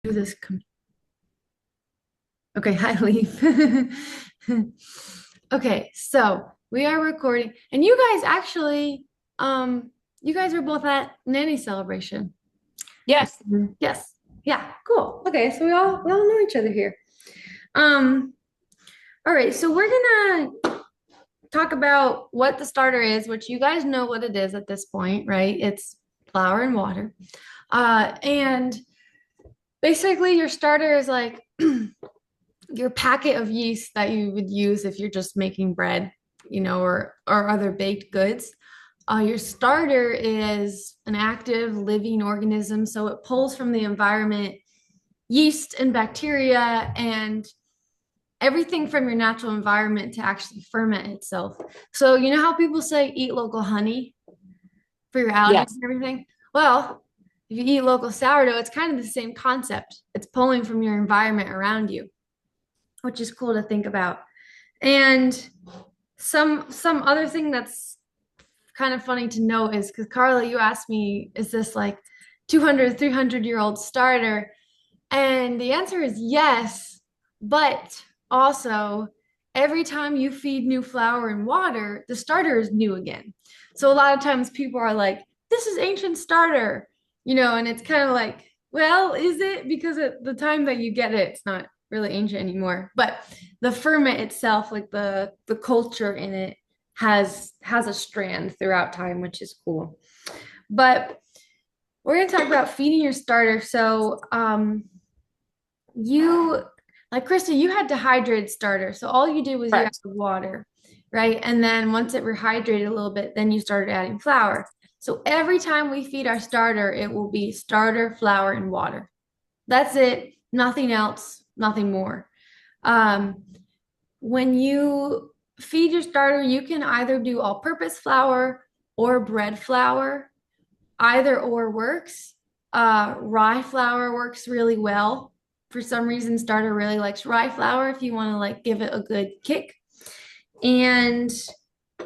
Do this. Okay, hi, Leaf. Okay, so we are recording, and you guys actually, you guys are both at Nanny Celebration. Yes. Yes. Yeah, cool. Okay, so we all know each other here. Um, all right, so we're gonna talk about what the starter is, which you guys know what it is at this point, right? It's flour and water. And basically your starter is like your packet of yeast that you would use if you're just making bread, or other baked goods. Your starter is an active living organism, so it pulls from the environment yeast and bacteria and everything from your natural environment to actually ferment itself. So you know how people say eat local honey for your allergies Yes. and everything? Well, if you eat local sourdough, it's kind of the same concept. It's pulling from your environment around you, which is cool to think about. And some other thing that's kind of funny to note is because Carla, you asked me, is this like 200, 300-year-old starter? And the answer is yes, but also every time you feed new flour and water, the starter is new again. So a lot of times people are like, this is ancient starter, and it's kind of like, well, is it? Because at the time that you get it, it's not really ancient anymore. But the ferment itself, like the culture in it, has a strand throughout time, which is cool. But we're gonna talk about feeding your starter. So you like Krista, you had dehydrated starter. So all you did was you added Correct. water, right? And then once it rehydrated a little bit, then you started adding flour. So every time we feed our starter, it will be starter, flour, and water. That's it. Nothing else, nothing more. Um, when you feed your starter, you can either do all-purpose flour or bread flour. Either or works. Rye flour works really well. For some reason, starter really likes rye flour if you want to like give it a good kick. And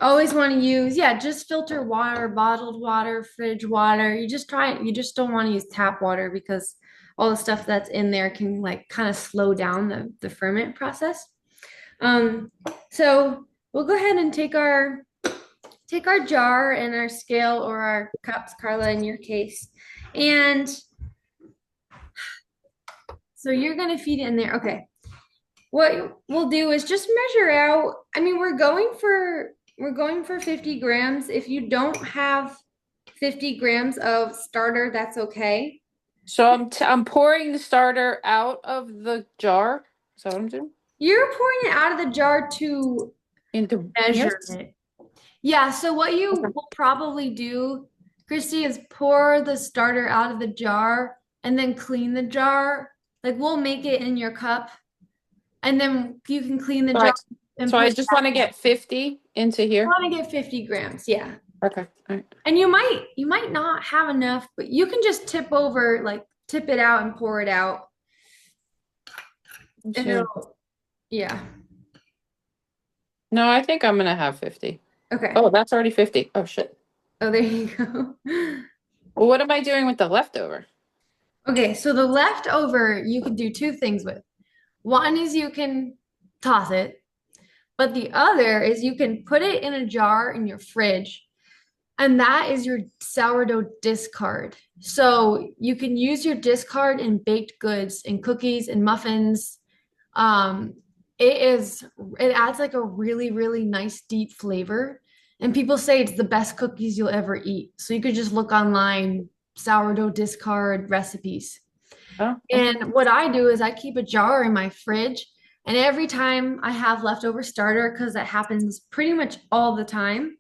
always want to use, yeah, just filter water, bottled water, fridge water. You just don't want to use tap water because all the stuff that's in there can like kind of slow down the ferment process. Um, so we'll go ahead and take our jar and our scale or our cups, Carla, in your case. And so you're going to feed it in there. Okay. What we'll do is just measure out. I mean, we're going for 50 grams. If you don't have 50 grams of starter, that's okay. So I'm pouring the starter out of the jar. Is that what I'm doing? You're pouring it out of the jar to measure Yes. it. Yeah, so what you Okay. will probably do, Christy, is pour the starter out of the jar and then clean the jar. Like we'll make it in your cup and then you can clean the So jar I, and so put I it just back want to in. get 50 into You here. want to get 50 grams, yeah. Okay. All right. And you might not have enough, but you can just tip it out and pour it out. Let's And see. it'll, yeah. No, I think I'm gonna have 50. Okay. Oh, that's already 50. Oh shit. Oh, there you go. Well, what am I doing with the leftover? Okay, so the leftover you could do two things with. One is you can toss it, but the other is you can put it in a jar in your fridge, and that is your sourdough discard. So you can use your discard in baked goods, in cookies and muffins. Um, it is it adds like a really, really nice deep flavor. And people say it's the best cookies you'll ever eat. So you could just look online, sourdough discard recipes. Oh, okay. And what I do is I keep a jar in my fridge, and every time I have leftover starter, because that happens pretty much all the time,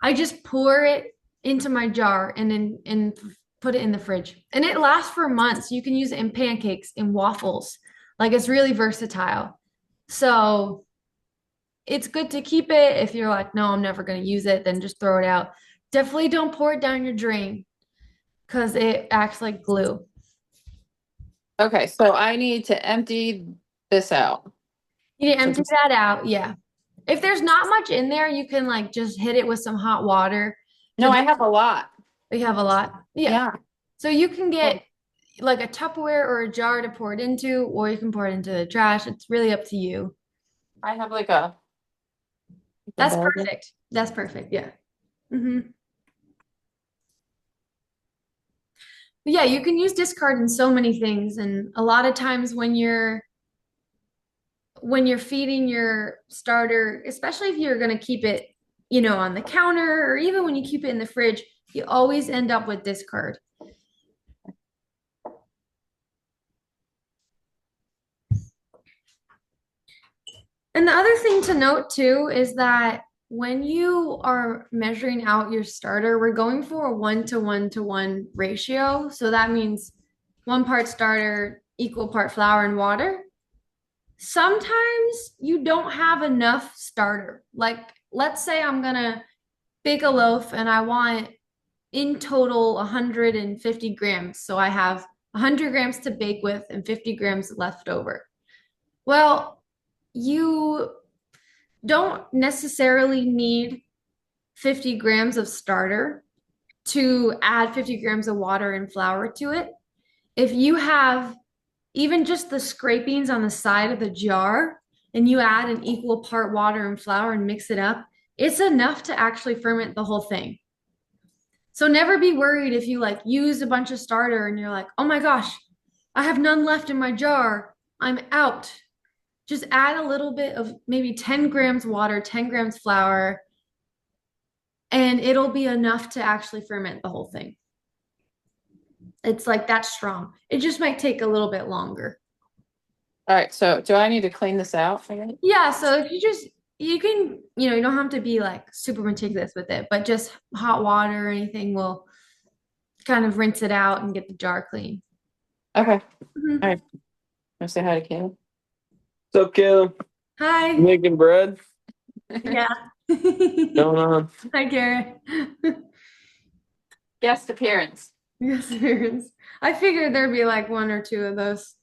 I just pour it into my jar and put it in the fridge. And it lasts for months. You can use it in pancakes, in waffles. Like it's really versatile. So it's good to keep it. If you're like, no, I'm never going to use it, then just throw it out. Definitely don't pour it down your drain because it acts like glue. Okay, so I need to empty this out. You need to So empty just that out. Yeah. If there's not much in there, you can like just hit it with some hot water no, to I have a lot. you have a lot. Yeah. Yeah. So you can get Oh. like a Tupperware or a jar to pour it into, or you can pour it into the trash. It's really up to you. I have like a That's bag. perfect. That's perfect. Yeah. hmm Yeah, you can use discard in so many things, and a lot of times when you're feeding your starter, especially if you're going to keep it, on the counter or even when you keep it in the fridge, you always end up with discard. And the other thing to note too is that when you are measuring out your starter, we're going for a 1 to 1 to 1 ratio. So that means 1 part starter, equal part flour and water. Sometimes you don't have enough starter. Like, let's say I'm gonna bake a loaf and I want in total 150 grams. So I have 100 grams to bake with and 50 grams left over. Well, you don't necessarily need 50 grams of starter to add 50 grams of water and flour to it. If you have even just the scrapings on the side of the jar and you add an equal part water and flour and mix it up, it's enough to actually ferment the whole thing. So never be worried if you like use a bunch of starter and you're like, oh my gosh, I have none left in my jar. I'm out. Just add a little bit of maybe 10 grams water, 10 grams flour, and it'll be enough to actually ferment the whole thing. It's like that strong. It just might take a little bit longer. All right, so do I need to clean this out? Yeah, so if you can, you don't have to be like super meticulous with it, but just hot water or anything will kind of rinse it out and get the jar clean. Okay. Mhm. All right. Wanna say hi to Caleb? What's up, Caleb? Hi. Making bread? Yeah. Going on? Hi, Garrett. Guest appearance. Yes, there is. I figured there'd be like one or two of those.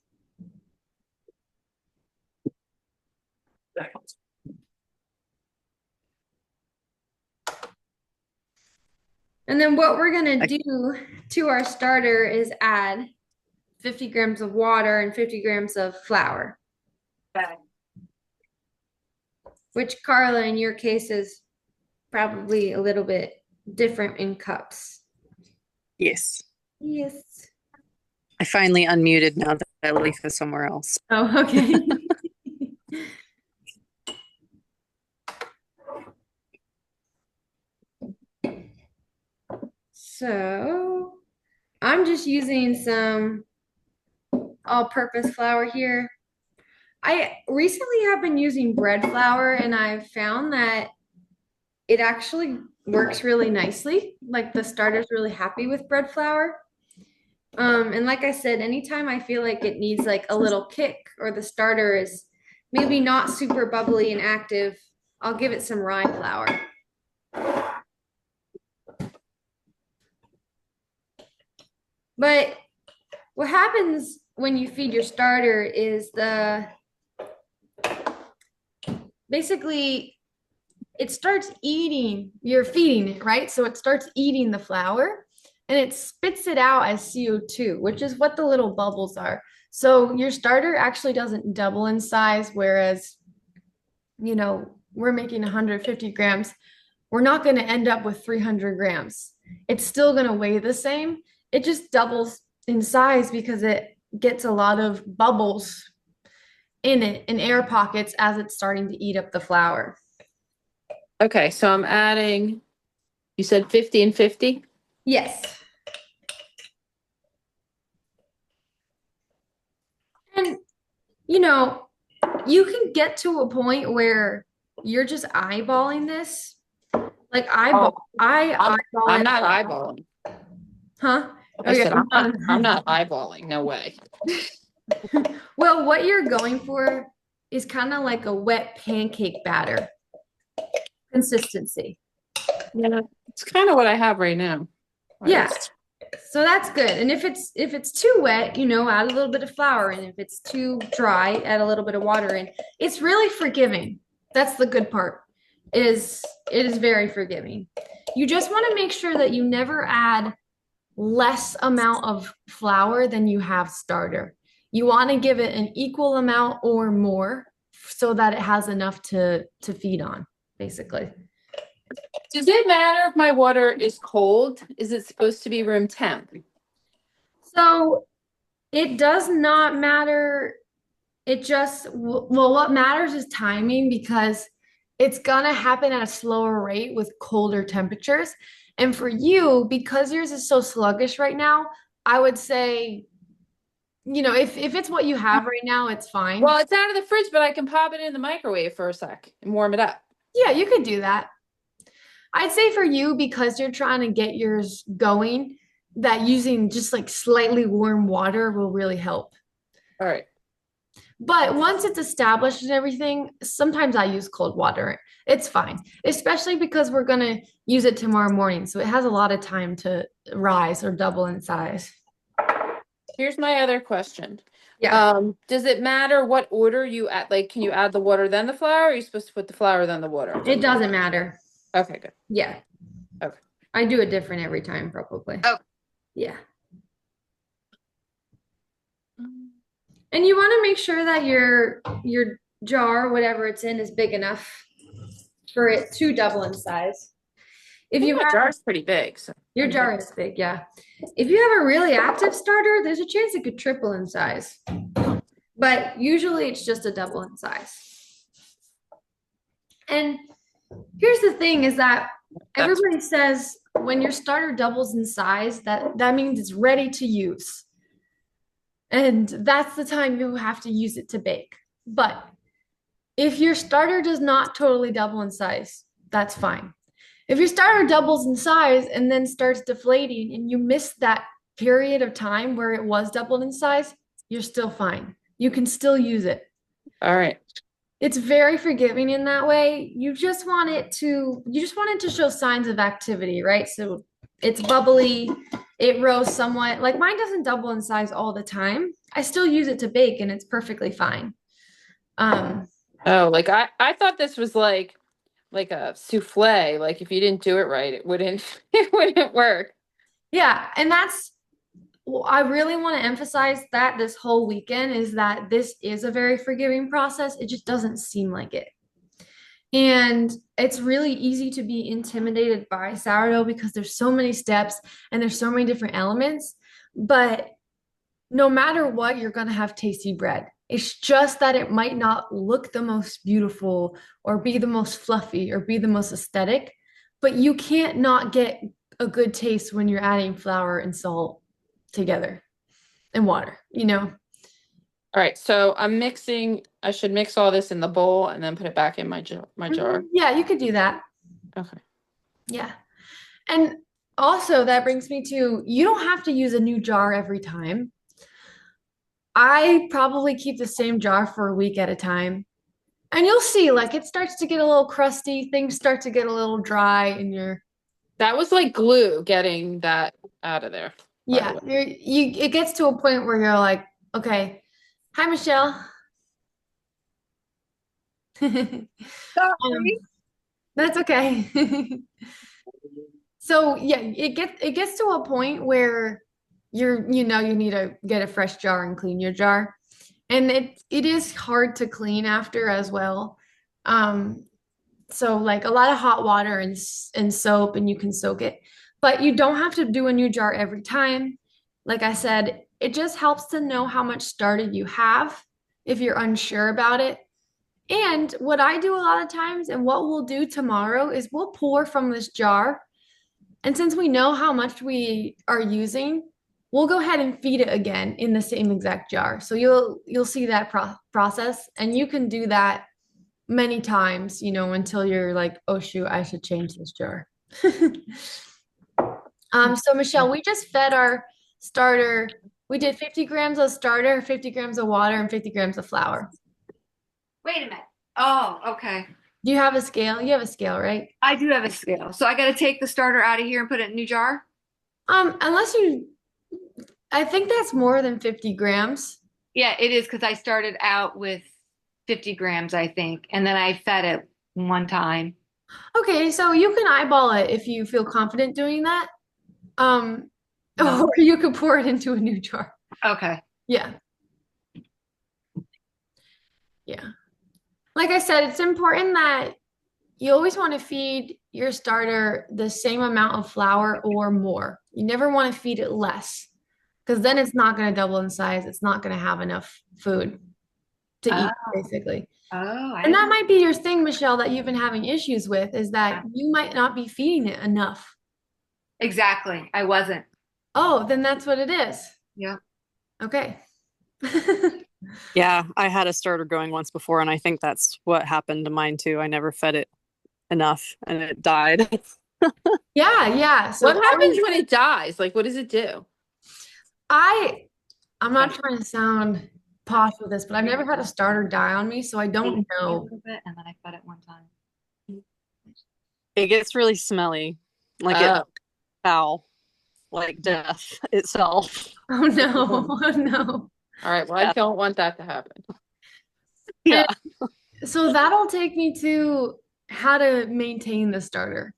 And then what we're gonna do to our starter is add 50 grams of water and 50 grams of flour, Okay. which Carla, in your case, is probably a little bit different in cups. Yes. Yes. I finally unmuted now that Leaf is somewhere else. Oh, okay. So I'm just using some all-purpose flour here. I recently have been using bread flour and I've found that it actually works really nicely. Like the starter's really happy with bread flour. And like I said, anytime I feel like it needs like a little kick or the starter is maybe not super bubbly and active, I'll give it some rye flour. But what happens when you feed your starter is basically it starts eating, you're feeding it, right? So it starts eating the flour and it spits it out as CO2, which is what the little bubbles are. So your starter actually doesn't double in size, whereas, we're making 150 grams. We're not going to end up with 300 grams. It's still going to weigh the same. It just doubles in size because it gets a lot of bubbles in it and air pockets as it's starting to eat up the flour. Okay, so I'm adding, you said 50 and 50? Yes. And, you can get to a point where you're just eyeballing this. Like eyeball, eyeball I'm it. not eyeballing. Huh? I said, you're I'm not eyeballing, no way. Well, what you're going for is kind of like a wet pancake batter consistency. Yeah, it's kind of what I have right now. Yeah. So that's good. And if it's too wet, add a little bit of flour. And if it's too dry, add a little bit of water in. It's really forgiving. That's the good part. It is very forgiving. You just want to make sure that you never add less amount of flour than you have starter. You want to give it an equal amount or more so that it has enough to feed on, basically. Does it matter if my water is cold? Is it supposed to be room temp? So it does not matter. It just, well, what matters is timing because it's gonna happen at a slower rate with colder temperatures. And for you, because yours is so sluggish right now, I would say, if it's what you have right now, it's fine. Well, it's out of the fridge, but I can pop it in the microwave for a sec and warm it up. Yeah, you could do that. I'd say for you, because you're trying to get yours going, that using just like slightly warm water will really help. All right. But once it's established and everything, sometimes I use cold water. It's fine, especially because we're gonna use it tomorrow morning. So it has a lot of time to rise or double in size. Here's my other question. Yeah. Does it matter what order you add? Like, can you add the water then the flour? Or are you supposed to put the flour then the water? It doesn't matter. Okay, good. Yeah. Okay. I do it different every time, probably. Oh. Yeah. And you want to make sure that your jar, whatever it's in, is big enough for it to double in size. If you My have jar's pretty big, so your jar is big, yeah. If you have a really active starter, there's a chance it could triple in size. But usually it's just a double in size. And here's the thing is that everybody says when your starter doubles in size, that means it's ready to use. And that's the time you have to use it to bake. But if your starter does not totally double in size, that's fine. If your starter doubles in size and then starts deflating and you miss that period of time where it was doubled in size, you're still fine. You can still use it. all right. It's very forgiving in that way. You just want it to show signs of activity, right? So it's bubbly, it rose somewhat. Like mine doesn't double in size all the time. I still use it to bake and it's perfectly fine. Oh, like I thought this was like a souffle. Like if you didn't do it right, it wouldn't it wouldn't work. Yeah, and I really want to emphasize that this whole weekend is that this is a very forgiving process. It just doesn't seem like it. And it's really easy to be intimidated by sourdough because there's so many steps and there's so many different elements. But no matter what, you're going to have tasty bread. It's just that it might not look the most beautiful or be the most fluffy or be the most aesthetic, but you can't not get a good taste when you're adding flour and salt together and water, All right, so I should mix all this in the bowl and then put it back in my jar. Yeah, you could do that. Okay. Yeah. And also that brings me to you don't have to use a new jar every time. I probably keep the same jar for a week at a time. And you'll see, like it starts to get a little crusty, things start to get a little dry, and That was like glue getting that out of there. yeah, it gets to a point where you're like, okay, hi Michelle. Sorry. That's okay. So yeah, it gets to a point where you need to get a fresh jar and clean your jar. And it is hard to clean after as well. So like a lot of hot water and soap and you can soak it. But you don't have to do a new jar every time. Like I said, it just helps to know how much starter you have if you're unsure about it. And what I do a lot of times and what we'll do tomorrow is we'll pour from this jar. And since we know how much we are using, we'll go ahead and feed it again in the same exact jar. So you'll see that process and you can do that many times, until you're like, oh shoot, I should change this jar. So Michelle, we just fed our starter. We did 50 grams of starter, 50 grams of water, and 50 grams of flour. Wait a minute. Oh, okay. Do you have a scale? You have a scale, right? I do have a scale. So I got to take the starter out of here and put it in a new jar? I think that's more than 50 grams. Yeah, it is because I started out with 50 grams, I think, and then I fed it one time. Okay, so you can eyeball it if you feel confident doing that. No. Or you could pour it into a new jar. Okay. Yeah. Yeah. Like I said, it's important that you always want to feed your starter the same amount of flour or more. You never want to feed it less because then it's not going to double in size. It's not going to have enough food to Oh, eat, basically. I And that didn't. might be your thing, Michelle, that you've been having issues with is that you might not be feeding it enough. Exactly. I wasn't. Oh, then that's what it is. Yeah. Okay. Yeah, I had a starter going once before, and I think that's what happened to mine too. I never fed it enough and it died. Yeah, yeah. So What happens when it dies? Like, what does it do? I'm not trying to sound posh with this, but I've never had a starter die on me, so I don't A know. little bit, and then I fed it one time. It gets really smelly, like it Oh, foul, like death itself. Oh no. Oh no. all right. Well, I Yeah. don't want that to happen. Yeah. So that'll take me to how to maintain the starter.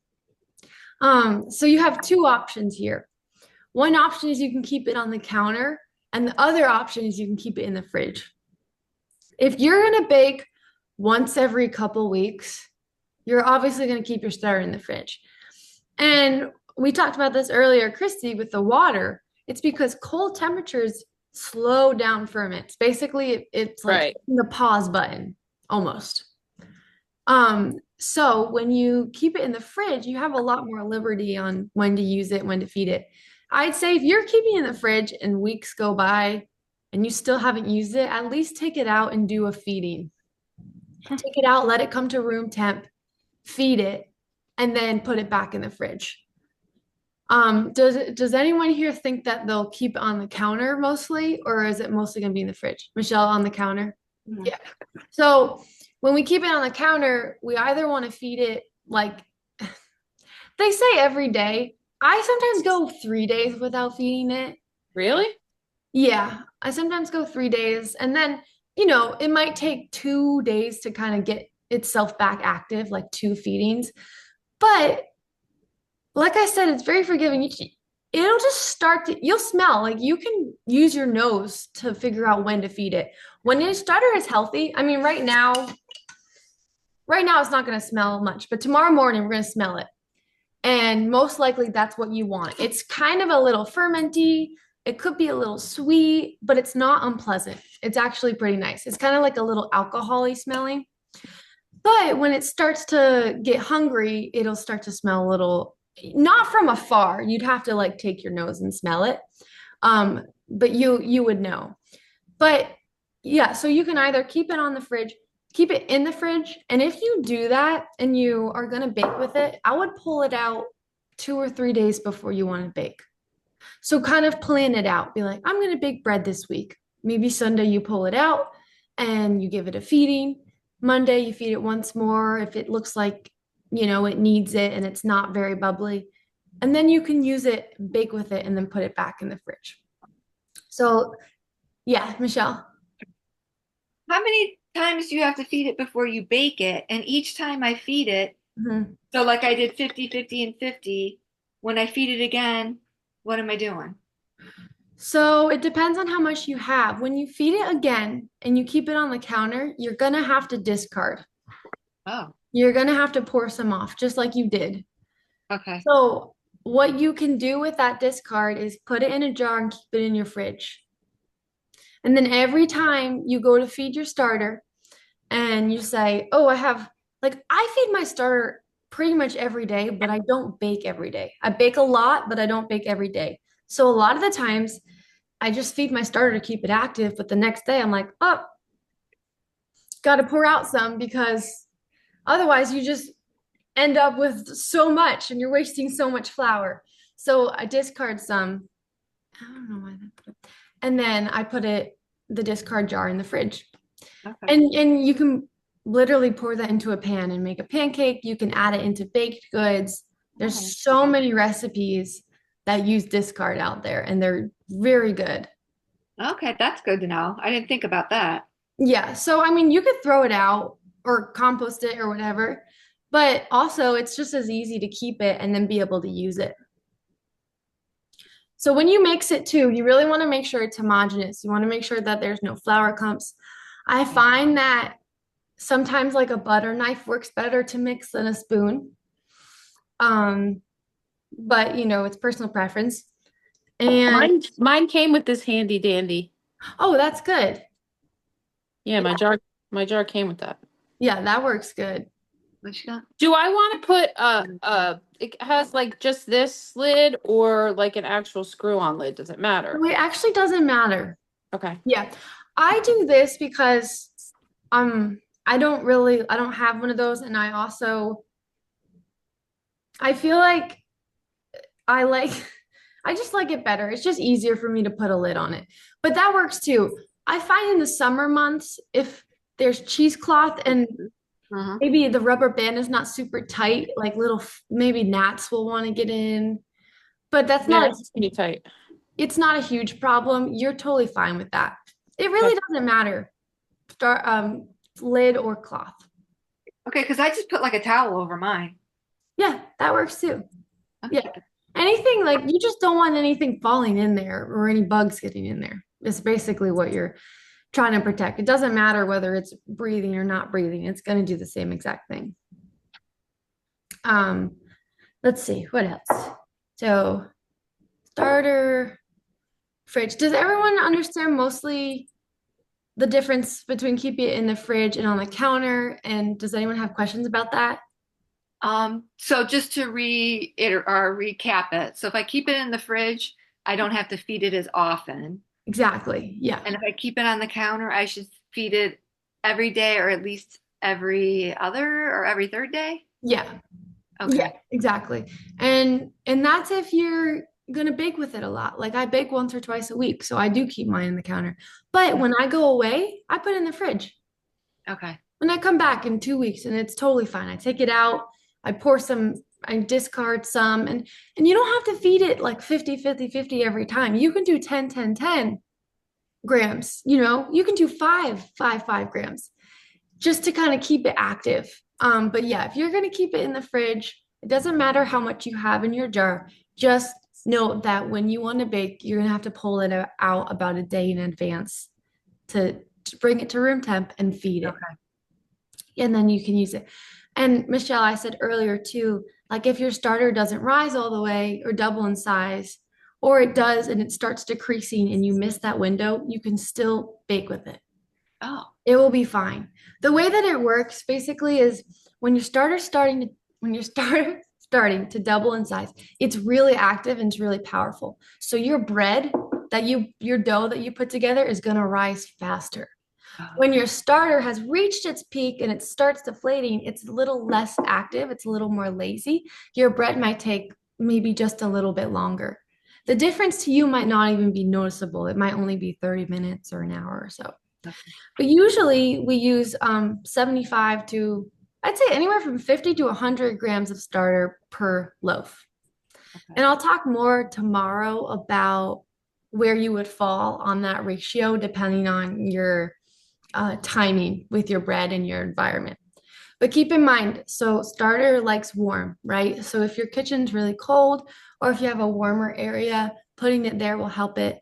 So you have two options here. One option is you can keep it on the counter, and the other option is you can keep it in the fridge. If you're gonna bake once every couple weeks, you're obviously gonna keep your starter in the fridge. And we talked about this earlier, Christy, with the water. It's because cold temperatures slow down ferments. Basically, it's like Right. hitting the pause button almost. So when you keep it in the fridge, you have a lot more liberty on when to use it, when to feed it. I'd say if you're keeping it in the fridge and weeks go by and you still haven't used it, at least take it out and do a feeding. Take it out, let it come to room temp, feed it, and then put it back in the fridge. Does anyone here think that they'll keep it on the counter mostly, or is it mostly gonna be in the fridge? Michelle, on the counter? Mhm. Yeah. So when we keep it on the counter, we either want to feed it like they say every day. I sometimes go 3 days without feeding it. Really? Yeah, I sometimes go 3 days, and then it might take 2 days to kind of get itself back active, like two feedings. But like I said, it's very forgiving. It'll just start to, you'll smell, like you can use your nose to figure out when to feed it. When your starter is healthy, I mean, right now it's not going to smell much, but tomorrow morning we're going to smell it. And most likely that's what you want. It's kind of a little fermenty. It could be a little sweet, but it's not unpleasant. It's actually pretty nice. It's kind of like a little alcohol-y smelling. But when it starts to get hungry, it'll start to smell a little, not from afar. You'd have to like take your nose and smell it. But you would know. But yeah, so you can either keep it on the fridge, keep it in the fridge, and if you do that and you are gonna bake with it, I would pull it out 2 or 3 days before you want to bake. So kind of plan it out. Be like, I'm gonna bake bread this week. Maybe Sunday you pull it out and you give it a feeding. Monday you feed it once more if it looks like it needs it and it's not very bubbly. And then you can use it, bake with it, and then put it back in the fridge. So yeah, Michelle. How many times do you have to feed it before you bake it? And each time I feed it, Mhm. so like I did 50, 50, and 50, when I feed it again, what am I doing? So it depends on how much you have. When you feed it again and you keep it on the counter, you're gonna have to discard. Oh, You're gonna have to pour some off, just like you did. okay. So what you can do with that discard is put it in a jar and keep it in your fridge. And then every time you go to feed your starter and you say, oh, I feed my starter pretty much every day, but I don't bake every day. I bake a lot, but I don't bake every day. So a lot of the times I just feed my starter to keep it active, but the next day I'm like, oh, got to pour out some because otherwise you just end up with so much and you're wasting so much flour. So I discard some. I don't know why that. And then I put the discard jar in the fridge. Okay. And you can literally pour that into a pan and make a pancake. You can add it into baked goods. There's Okay. so many recipes that use discard out there, and they're very good. Okay, that's good to know. I didn't think about that. Yeah, so I mean, you could throw it out or compost it or whatever, but also it's just as easy to keep it and then be able to use it. So when you mix it too, you really want to make sure it's homogeneous. You want to make sure that there's no flour clumps. I find that sometimes like a butter knife works better to mix than a spoon. But it's personal preference. And Mine came with this handy dandy. oh, that's good. Yeah, my jar came with that. Yeah, that works good. What you got? Do I want to put it has like just this lid or like an actual screw-on lid? Does it matter? It actually doesn't matter. Okay. Yeah. I do this because I don't have one of those, and I feel like I I just like it better. It's just easier for me to put a lid on it. But that works too. I find in the summer months, if there's cheesecloth and Uh-huh. maybe the rubber band is not super tight, like maybe gnats will want to get in. But that's Yeah, not it's pretty tight. it's not a huge problem. You're totally fine with that. It really doesn't matter. Lid or cloth. Okay, because I just put like a towel over mine. Yeah, that works too. Okay. Yeah. Anything like you just don't want anything falling in there or any bugs getting in there. It's basically what you're trying to protect. It doesn't matter whether it's breathing or not breathing. It's going to do the same exact thing. Let's see, what else? So starter, fridge. Does everyone understand mostly the difference between keeping it in the fridge and on the counter? And does anyone have questions about that? So just to recap it. So if I keep it in the fridge, I don't have to feed it as often. Exactly. Yeah. And if I keep it on the counter, I should feed it every day or at least every other or every third day. Yeah. Okay. Yeah, exactly. And that's if you're gonna bake with it a lot. Like I bake once or twice a week, so I do keep mine in the counter. But when I go away, I put it in the fridge. Okay. When I come back in 2 weeks, and it's totally fine. I take it out, I pour some, I discard some, and you don't have to feed it like 50, 50, 50 every time. You can do 10, 10, 10 grams, you can do 5 grams just to kind of keep it active. But yeah, if you're gonna keep it in the fridge, it doesn't matter how much you have in your jar. Just know that when you want to bake, you're gonna have to pull it out about a day in advance to bring it to room temp and feed it. Okay. And then you can use it. And Michelle, I said earlier too, like if your starter doesn't rise all the way or double in size, or it does and it starts decreasing and you miss that window, you can still bake with it. Oh. It will be fine. The way that it works basically is when your starter starting to double in size, it's really active and it's really powerful. So your bread your dough that you put together is going to rise faster. When your starter has reached its peak and it starts deflating, it's a little less active, it's a little more lazy. Your bread might take maybe just a little bit longer. The difference to you might not even be noticeable. It might only be 30 minutes or an hour or so. Okay. But usually we use 75 to, I'd say anywhere from 50 to 100 grams of starter per loaf. Okay. And I'll talk more tomorrow about where you would fall on that ratio depending on your timing with your bread and your environment. But keep in mind, so starter likes warm, right? So if your kitchen's really cold or if you have a warmer area, putting it there will help it.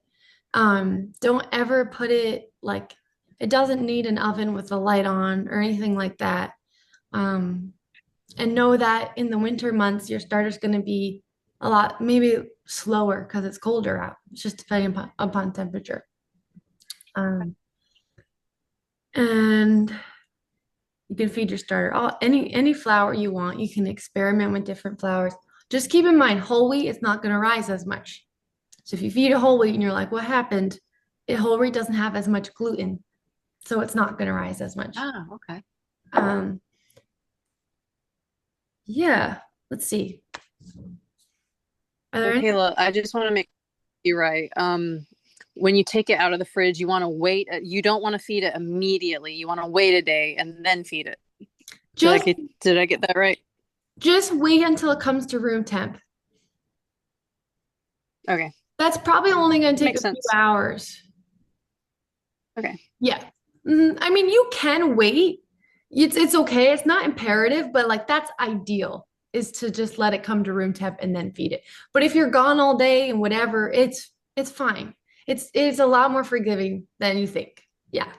Don't ever put it like, it doesn't need an oven with the light on or anything like that. And know that in the winter months, your starter's going to be a lot, maybe slower because it's colder out. It's just depending upon temperature. And you can feed your starter any flour you want. You can experiment with different flours. Just keep in mind, whole wheat is not going to rise as much. So if you feed a whole wheat and you're like, what happened? Whole wheat doesn't have as much gluten, so it's not going to rise as much. Oh, okay. Yeah, let's see. Are there any? Kayla, I just want to make you right. When you take it out of the fridge, you want to wait. You don't want to feed it immediately. You want to wait a day and then feed it. Did I get that right? Just wait until it comes to room temp. Okay. That's probably only going to take Makes a few sense. hours. Okay. Yeah. I mean, you can wait. It's okay. It's not imperative, but like that's ideal. is to just let it come to room temp and then feed it. But if you're gone all day and whatever, it's fine. It's a lot more forgiving than you think. Yeah.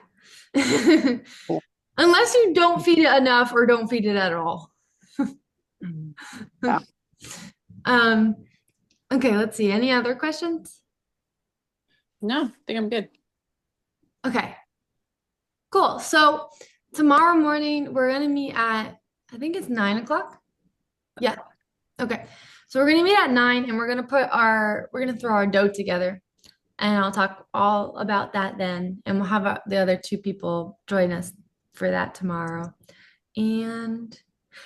Cool. Unless you don't feed it enough or don't feed it at all. Yeah. Okay, let's see. Any other questions? No, I think I'm good. Okay. Cool. So tomorrow morning we're gonna meet at, I think it's 9 o'clock. Yeah. Okay. So we're gonna meet at 9 and we're gonna throw our dough together. And I'll talk all about that then. And we'll have the other two people join us for that tomorrow. And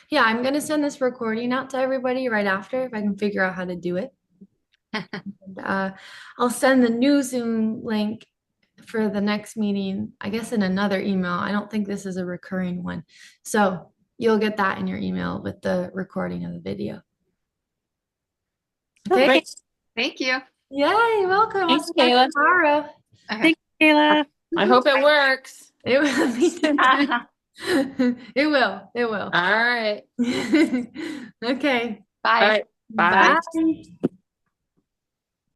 yeah, I'm gonna send this recording out to everybody right after if I can figure out how to do it. And, I'll send the new Zoom link for the next meeting, I guess in another email. I don't think this is a recurring one. So you'll get that in your email with the recording of the video. Oh, Okay. great. Thank you. Yay, welcome. Thanks, I'll see you Kayla. tomorrow. Okay. Thanks, Kayla. I hope it works. It will be. It will. It will. All right. Okay. Bye. All right. Bye. Bye.